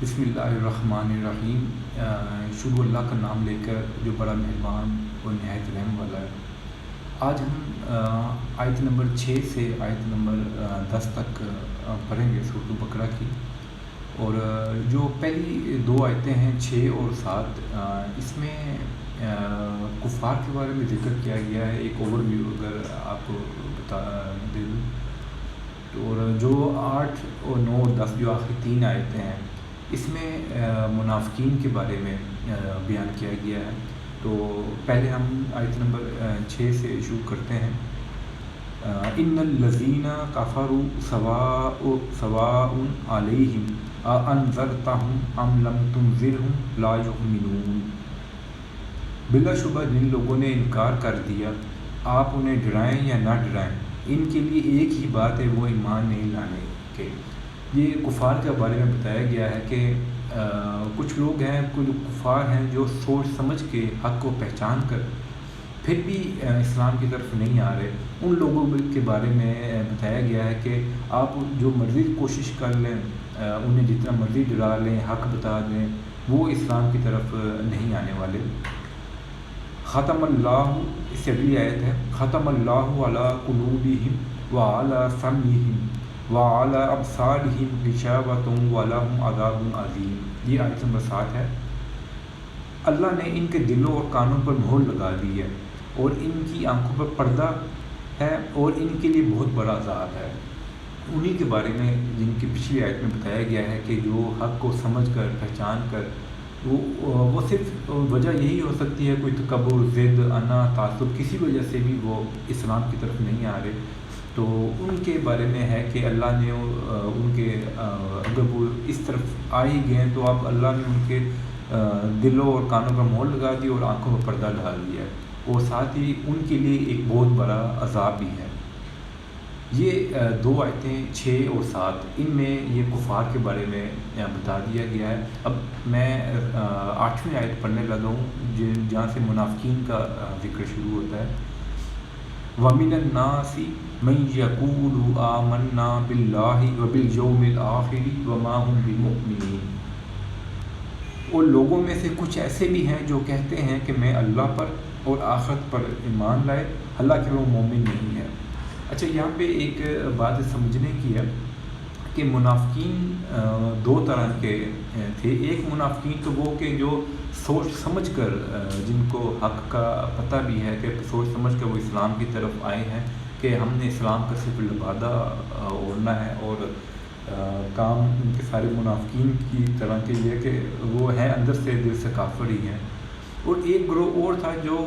بسم اللہ الرحمن الرحیم۔ شروع اللہ کا نام لے کر جو بڑا مہربان اور نہایت رحم والا ہے۔ آج ہم آیت نمبر 6 سے آیت نمبر 10 تک پڑھیں گے سورۃ البقرہ کی، اور جو پہلی دو آیتیں ہیں 6 اور 7، اس میں کفار کے بارے میں ذکر کیا گیا ہے۔ ایک اوور ویو اگر آپ کو بتا دے دوں، اور جو 8 اور 9 اور 10 جو آخری 3 آیتیں ہیں، اس میں منافقین کے بارے میں بیان کیا گیا ہے۔ تو پہلے ہم آیت نمبر 6 سے شروع کرتے ہیں۔ ان الذین کفروا سواء علیہم اانذرتہم ام لم تنذرہم لا یؤمنون۔ بلا شبہ جن لوگوں نے انکار کر دیا، آپ انہیں ڈرائیں یا نہ ڈرائیں، ان کے لیے ایک ہی بات ہے، وہ ایمان نہیں لانے کے۔ یہ کفار کے بارے میں بتایا گیا ہے کہ کچھ لوگ ہیں، کچھ کفار ہیں جو سوچ سمجھ کے حق کو پہچان کر پھر بھی اسلام کی طرف نہیں آ رہے۔ ان لوگوں کے بارے میں بتایا گیا ہے کہ آپ جو مرضی کوشش کر لیں، انہیں جتنا مرضی ڈرا لیں، حق بتا دیں، وہ اسلام کی طرف نہیں آنے والے۔ ختم اللہ، اس سے اگلی آیت ہے، ختم اللہ علی قلوبہم وعلی سمعہم وعلی ابصارہم غشاوۃ ولہم عذاب عظیم۔ یہ آیت نمبر 7 ہے۔ اللہ نے ان کے دلوں اور کانوں پر مہر لگا دی ہے، اور ان کی آنکھوں پر پردہ ہے، اور ان کے لیے بہت بڑا عذاب ہے۔ انہی کے بارے میں جن کی پچھلی آیت میں بتایا گیا ہے کہ جو حق کو سمجھ کر پہچان کر وہ صرف وجہ یہی ہو سکتی ہے، کوئی تکبر، ضد، انا، تعصب، کسی وجہ سے بھی وہ اسلام کی طرف نہیں آ رہے، تو ان کے بارے میں ہے کہ اللہ نے ان کے اگر وہ اس طرف آ ہی گئے ہیں تو اب اللہ نے ان کے دلوں اور کانوں پر مہر لگا دی اور آنکھوں پر پردہ ڈال دیا ہے، اور ساتھ ہی ان کے لیے ایک بہت بڑا عذاب بھی ہے۔ یہ دو آیتیں 6 اور 7، ان میں یہ کفار کے بارے میں بتا دیا گیا ہے۔ اب میں 8ویں آیت پڑھنے لگا ہوں، جہاں سے منافقین کا ذکر شروع ہوتا ہے۔ وَمِنَ النَّاسِ مَن يَقُولُ آمَنَّا بِاللَّهِ وَبِالْيَوْمِ الْآخِرِ وَمَا هُمْ بِمُؤْمِنِينَ۔ اور لوگوں میں سے کچھ ایسے بھی ہیں جو کہتے ہیں کہ میں اللہ پر اور آخرت پر ایمان لائے، حالانکہ وہ مومن نہیں ہے۔ اچھا، یہاں پہ ایک بات سمجھنے کی ہے کہ منافقین دو طرح کے تھے۔ ایک منافقین تو وہ کہ جو سوچ سمجھ کر، جن کو حق کا پتہ بھی ہے کہ سوچ سمجھ کر وہ اسلام کی طرف آئے ہیں کہ ہم نے اسلام کا صرف لبادہ اوڑھنا ہے، اور کام ان کے سارے منافقین کی طرح کے یہ کہ وہ ہیں اندر سے دل سے کافر ہی ہیں۔ اور ایک گروہ اور تھا جو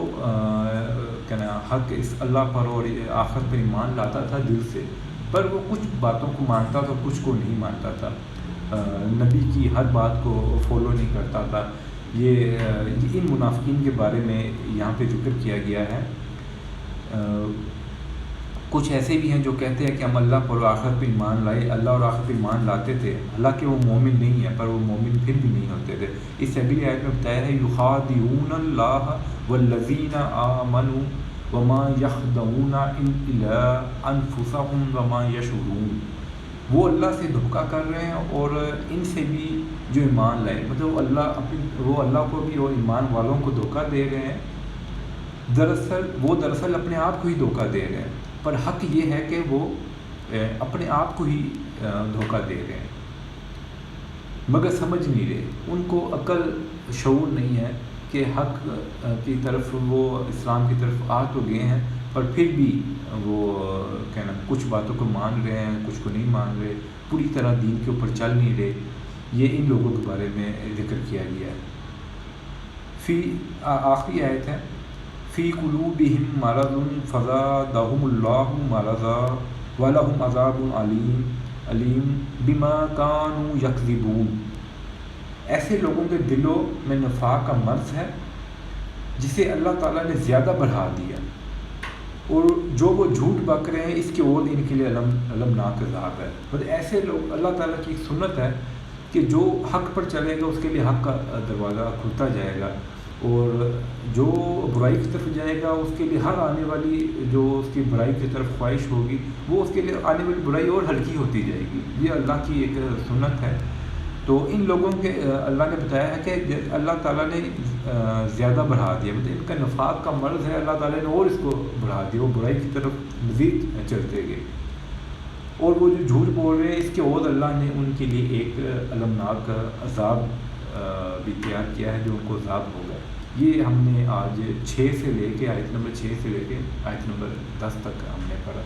حق اس اللہ پر اور آخرت پر ایمان لاتا تھا دل سے، پر وہ کچھ باتوں کو مانتا تھا، کچھ کو نہیں مانتا تھا، نبی کی ہر بات کو فالو نہیں کرتا تھا۔ یہ ان منافقین کے بارے میں یہاں پہ ذکر کیا گیا ہے۔ کچھ ایسے بھی ہیں جو کہتے ہیں کہ ہم اللہ پر اور آخرت پہ ایمان لائے، اللہ اور آخرت پہ ایمان لاتے تھے، حالانکہ وہ مومن نہیں ہے، پر وہ مومن پھر بھی نہیں ہوتے تھے۔ اس سے اگلی آیت میں بتایا ہے، یخادعون اللہ والذین آمنوا وما یخدعون الا انفسهم وما یشعرون۔ وہ اللہ سے دھوکہ کر رہے ہیں اور ان سے بھی جو ایمان لائے، مطلب وہ اللہ کو بھی اور ایمان والوں کو دھوکہ دے رہے ہیں۔ دراصل اپنے آپ کو ہی دھوکہ دے رہے ہیں، پر حق یہ ہے کہ وہ اپنے آپ کو ہی دھوکہ دے رہے ہیں، مگر سمجھ نہیں رہے۔ ان کو عقل شعور نہیں ہے کہ حق کی طرف، وہ اسلام کی طرف آ تو گئے ہیں، پر پھر بھی وہ کچھ باتوں کو مان رہے ہیں، کچھ کو نہیں مان رہے، پوری طرح دین کے اوپر چل نہیں رہے۔ یہ ان لوگوں کے بارے میں ذکر کیا گیا ہے۔ آخری آیت ہے، فی قلوبہم مرض فزادہم اللہ مرضا ولہم عذاب علیم بما کانوا یکذبون۔ ایسے لوگوں کے دلوں میں نفاق کا مرض ہے جسے اللہ تعالیٰ نے زیادہ بڑھا دیا، اور جو وہ جھوٹ بک رہے ہیں اس کے اور ان کے لیے المناک عذاب ہے۔ مطلب ایسے لوگ، اللہ تعالیٰ کی ایک سنت ہے کہ جو حق پر چلے گا اس کے لیے حق کا دروازہ کھلتا جائے گا، اور جو برائی کی طرف جائے گا اس کے لیے ہر آنے والی جو اس کی برائی کی طرف خواہش ہوگی، وہ اس کے لیے آنے والی برائی اور ہلکی ہوتی جائے گی۔ یہ اللہ کی ایک سنت ہے۔ تو ان لوگوں کے اللہ نے بتایا ہے کہ اللہ تعالیٰ نے زیادہ بڑھا دیا، مطلب ان کا نفاق کا مرض ہے، اللہ تعالیٰ نے اور اس کو بڑھا دیا، وہ برائی کی طرف مزید چلتے گئے، اور وہ جو جھوٹ بول رہے ہیں اس کے اور اللہ نے ان کے لیے ایک المناک عذاب بھی تیار کیا ہے جو ان کو عذاب ہوگا۔ یہ ہم نے آج 6 سے لے کے آیت نمبر 6 سے لے کے آیت نمبر 10 تک ہم نے پڑھا۔